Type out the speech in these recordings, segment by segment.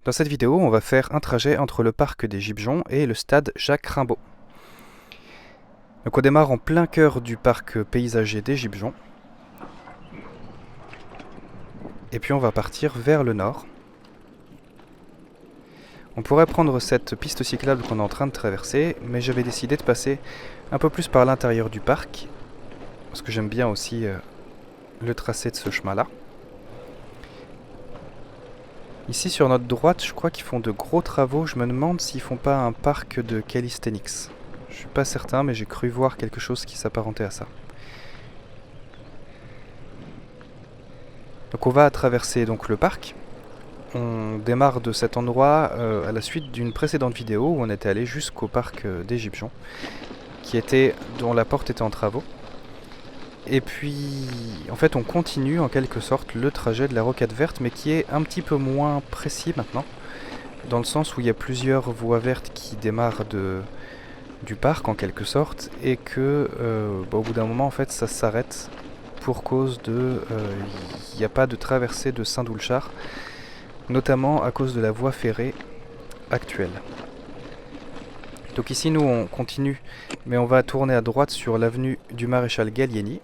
Dans cette vidéo, on va faire un trajet entre le parc des Gibjons et le stade Jacques Rimbaud. Donc on démarre en plein cœur du parc paysager des Gibjons. Et puis on va partir vers le nord. On pourrait prendre cette piste cyclable qu'on est en train de traverser, mais j'avais décidé de passer un peu plus par l'intérieur du parc, parce que j'aime bien aussi le tracé de ce chemin-là. Ici sur notre droite, je crois qu'ils font de gros travaux. Je me demande s'ils font pas un parc de calisthenics. Je suis pas certain, mais j'ai cru voir quelque chose qui s'apparentait à ça. Donc on va traverser donc le parc. On démarre de cet endroit à la suite d'une précédente vidéo où on était allé jusqu'au parc des Gibjons, dont la porte était en travaux. Et puis, en fait, on continue en quelque sorte le trajet de la Rocade Verte, mais qui est un petit peu moins précis maintenant, dans le sens où il y a plusieurs voies vertes qui démarrent du parc en quelque sorte, et que au bout d'un moment, en fait, ça s'arrête pour cause il n'y a pas de traversée de Saint-Doulchard, notamment à cause de la voie ferrée actuelle. Donc ici, nous, on continue, mais on va tourner à droite sur l'avenue du Maréchal Gallieni.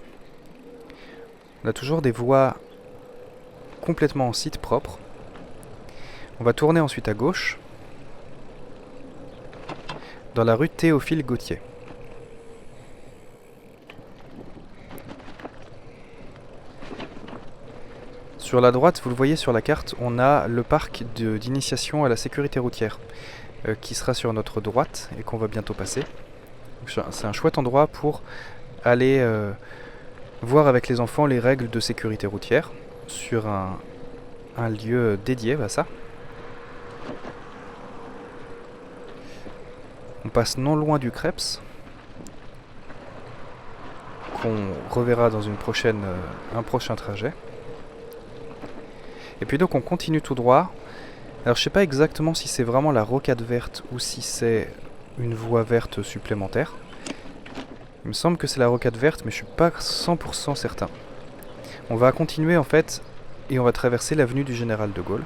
On a toujours des voies complètement en site propre. On va tourner ensuite à gauche, dans la rue Théophile Gautier. Sur la droite, vous le voyez sur la carte, on a le parc d'initiation à la sécurité routière, qui sera sur notre droite et qu'on va bientôt passer. C'est un chouette endroit pour aller voir avec les enfants les règles de sécurité routière sur un lieu dédié à ça. On passe non loin du Creps, qu'on reverra dans un prochain trajet. Et puis donc on continue tout droit. Alors je sais pas exactement si c'est vraiment la Rocade Verte ou si c'est une voie verte supplémentaire. Il me semble que c'est la Rocade Verte, mais je suis pas 100% certain. On va continuer en fait, et on va traverser l'avenue du Général de Gaulle.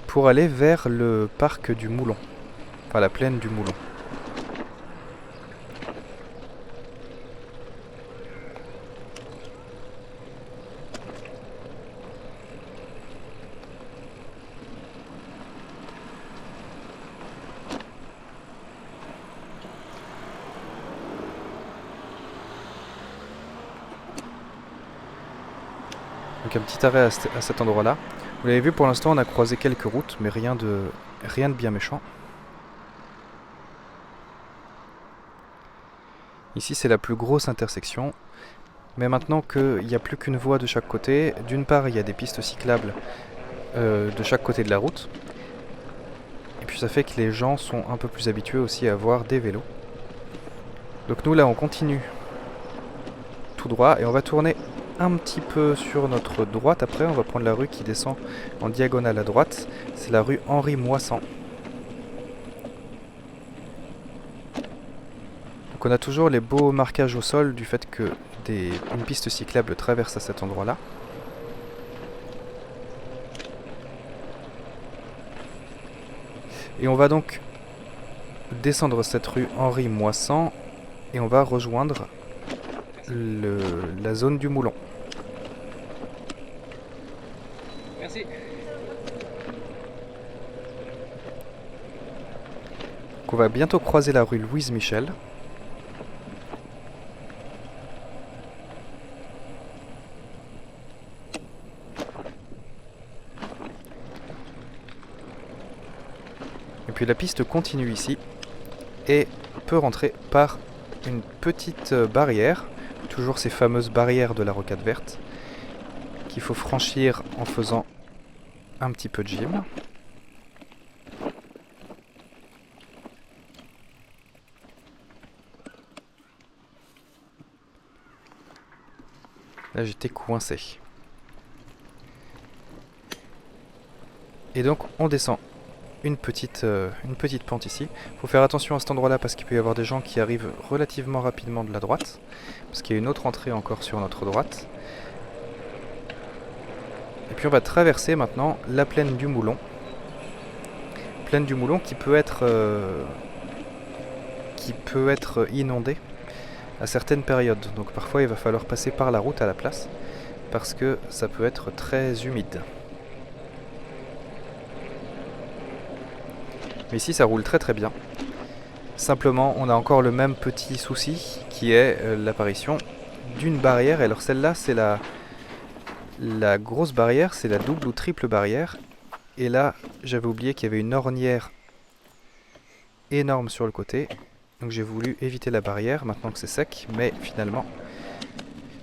Pour aller vers le parc du Moulon, enfin la plaine du Moulon. Donc un petit arrêt à cet endroit-là. Vous l'avez vu, pour l'instant on a croisé quelques routes, mais rien de bien méchant. Ici c'est la plus grosse intersection, mais maintenant qu'il n'y a plus qu'une voie de chaque côté, d'une part il y a des pistes cyclables de chaque côté de la route, et puis ça fait que les gens sont un peu plus habitués aussi à avoir des vélos. Donc nous là on continue tout droit et on va tourner un petit peu sur notre droite. Après on va prendre la rue qui descend en diagonale à droite, c'est la rue Henri Moissan. Donc on a toujours les beaux marquages au sol du fait que une piste cyclable traverse à cet endroit là. Et on va donc descendre cette rue Henri Moissan et on va rejoindre la zone du Moulon. Merci. Donc on va bientôt croiser la rue Louise Michel. Et puis la piste continue ici et peut rentrer par une petite barrière, toujours ces fameuses barrières de la Rocade Verte, qu'il faut franchir en faisant un petit peu de gym. Là j'étais coincé. Et donc on descend une petite pente ici. Il faut faire attention à cet endroit là parce qu'il peut y avoir des gens qui arrivent relativement rapidement de la droite, parce qu'il y a une autre entrée encore sur notre droite. Et puis on va traverser maintenant la plaine du Moulon. Plaine du Moulon qui peut être inondée à certaines périodes. Donc parfois il va falloir passer par la route à la place parce que ça peut être très humide. Mais ici ça roule très très bien. Simplement on a encore le même petit souci qui est l'apparition d'une barrière. Alors celle-là c'est la grosse barrière, c'est la double ou triple barrière. Et là j'avais oublié qu'il y avait une ornière énorme sur le côté. Donc j'ai voulu éviter la barrière maintenant que c'est sec, mais finalement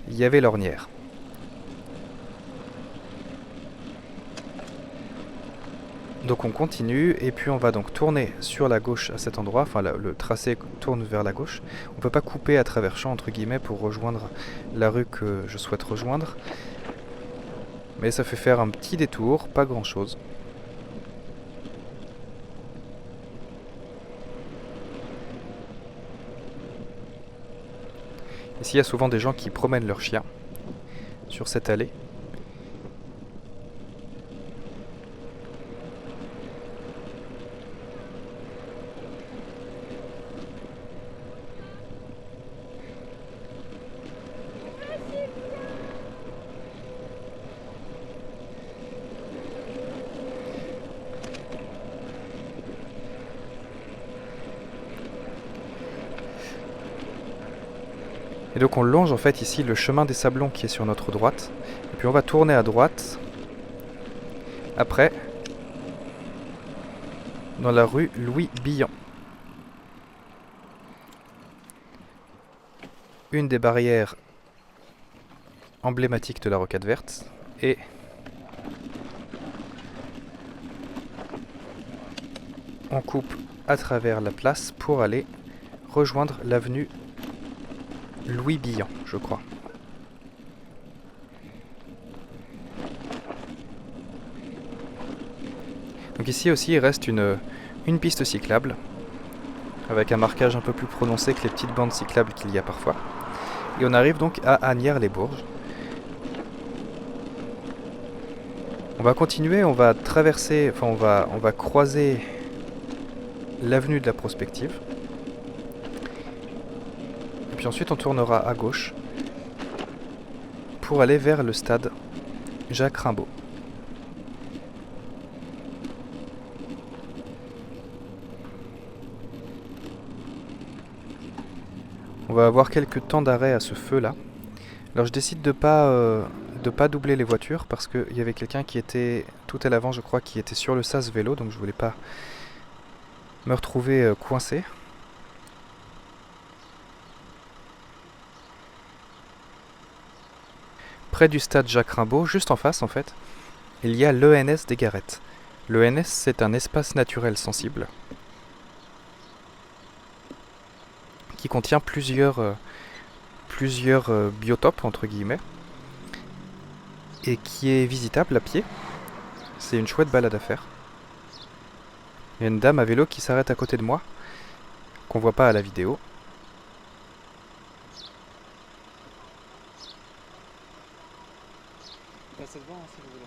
il y avait l'ornière. Donc on continue et puis on va donc tourner sur la gauche à cet endroit, enfin le tracé tourne vers la gauche. On ne peut pas couper à travers champs entre guillemets pour rejoindre la rue que je souhaite rejoindre. Mais ça fait faire un petit détour, pas grand chose. Ici il y a souvent des gens qui promènent leurs chiens sur cette allée. Et donc on longe en fait ici le chemin des Sablons qui est sur notre droite. Et puis on va tourner à droite. Après, dans la rue Louis Billan. Une des barrières emblématiques de la Rocade Verte. Et on coupe à travers la place pour aller rejoindre l'avenue Louis Billan, je crois. Donc ici aussi il reste une piste cyclable avec un marquage un peu plus prononcé que les petites bandes cyclables qu'il y a parfois. Et on arrive donc à Asnières-les-Bourges. On va continuer, on va traverser, enfin on va croiser l'avenue de la Prospective. Et puis ensuite on tournera à gauche pour aller vers le stade Jacques Rimbaud. On va avoir quelques temps d'arrêt à ce feu là. Alors je décide de pas doubler les voitures parce qu'il y avait quelqu'un qui était tout à l'avant, je crois, qui était sur le sas vélo, donc je voulais pas me retrouver coincé. Près du stade Jacques Rimbaud, juste en face en fait, il y a l'ENS des Garettes. L'ENS c'est un espace naturel sensible qui contient plusieurs biotopes entre guillemets et qui est visitable à pied. C'est une chouette balade à faire. Il y a une dame à vélo qui s'arrête à côté de moi, qu'on voit pas à la vidéo. Passez devant hein, si vous voulez.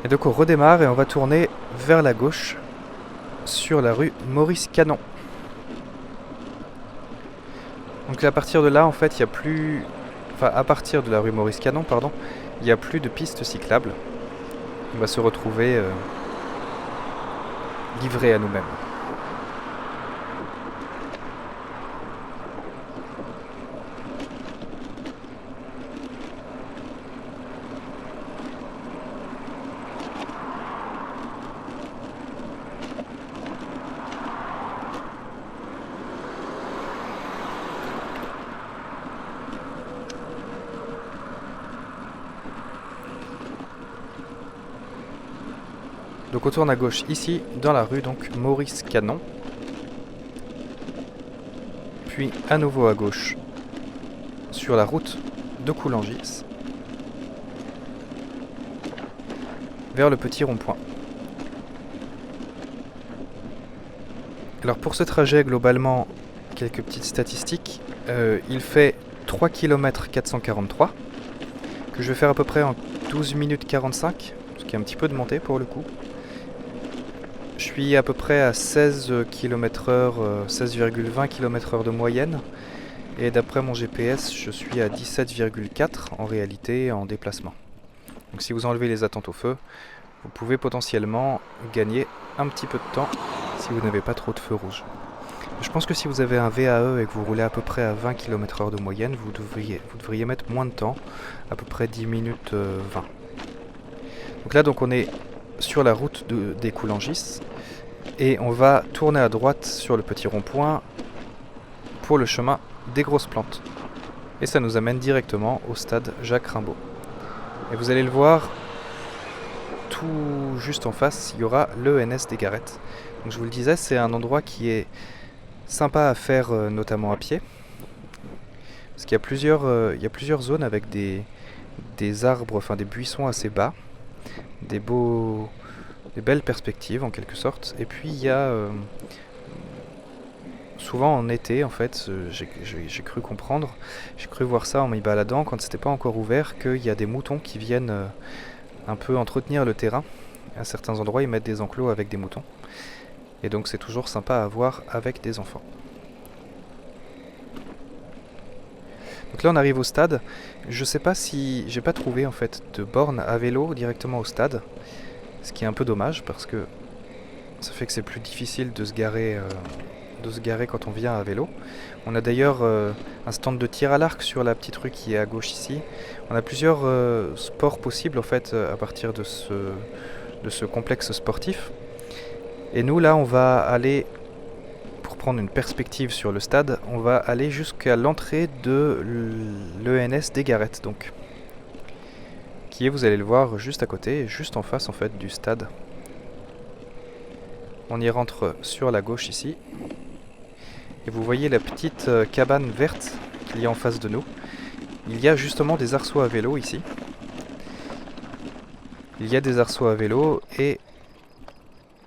Et donc on redémarre et on va tourner vers la gauche sur la rue Maurice Canon. Donc à partir de là, en fait, il y a plus... Enfin, à partir de la rue Maurice Canon, pardon, il n'y a plus de pistes cyclables. On va se retrouver livrés à nous-mêmes. Donc on tourne à gauche ici, dans la rue donc Maurice Canon. Puis à nouveau à gauche sur la route de Coulangis vers le petit rond-point. Alors pour ce trajet, globalement, quelques petites statistiques. Il fait 3 km 443, que je vais faire à peu près en 12 minutes 45, ce qui est un petit peu de montée pour le coup. Je suis à peu près à 16 km/h, 16,20 km/h de moyenne. Et d'après mon GPS, je suis à 17,4 en réalité en déplacement. Donc si vous enlevez les attentes au feu, vous pouvez potentiellement gagner un petit peu de temps si vous n'avez pas trop de feux rouges. Je pense que si vous avez un VAE et que vous roulez à peu près à 20 km/h de moyenne, vous devriez mettre moins de temps, à peu près 10 minutes 20. Donc là, on est sur la route des Coulangis et on va tourner à droite sur le petit rond-point pour le chemin des Grosses Plantes. Et ça nous amène directement au stade Jacques Rimbaud. Et vous allez le voir, tout juste en face, il y aura l'ENS des Garettes. Donc je vous le disais, c'est un endroit qui est sympa à faire, notamment à pied. Parce qu'il y a plusieurs zones avec des arbres, enfin des buissons assez bas, des belles perspectives en quelque sorte. Et puis il y a souvent en été, en fait, j'ai cru comprendre, j'ai cru voir ça en m'y baladant quand c'était pas encore ouvert, qu'il y a des moutons qui viennent un peu entretenir le terrain. À certains endroits, ils mettent des enclos avec des moutons. Et donc c'est toujours sympa à voir avec des enfants. Donc là on arrive au stade. Je sais pas si j'ai pas trouvé en fait de borne à vélo directement au stade, ce qui est un peu dommage parce que ça fait que c'est plus difficile de se garer quand on vient à vélo. On a d'ailleurs un stand de tir à l'arc sur la petite rue qui est à gauche ici. On a plusieurs sports possibles en fait à partir de ce complexe sportif. Et nous là on va aller, pour prendre une perspective sur le stade, on va aller jusqu'à l'entrée de l'ENS des Garettes, donc, qui est, vous allez le voir, juste à côté, juste en face en fait du stade. On y rentre sur la gauche ici, et vous voyez la petite cabane verte qu'il y a en face de nous. Il y a justement des arceaux à vélo ici. Il y a des arceaux à vélo et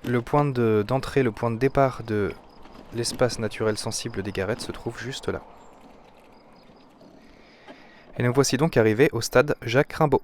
le point d'entrée, le point de départ de l'espace naturel sensible des Garettes se trouve juste là. Et nous voici donc arrivés au stade Jacques Rimbaud.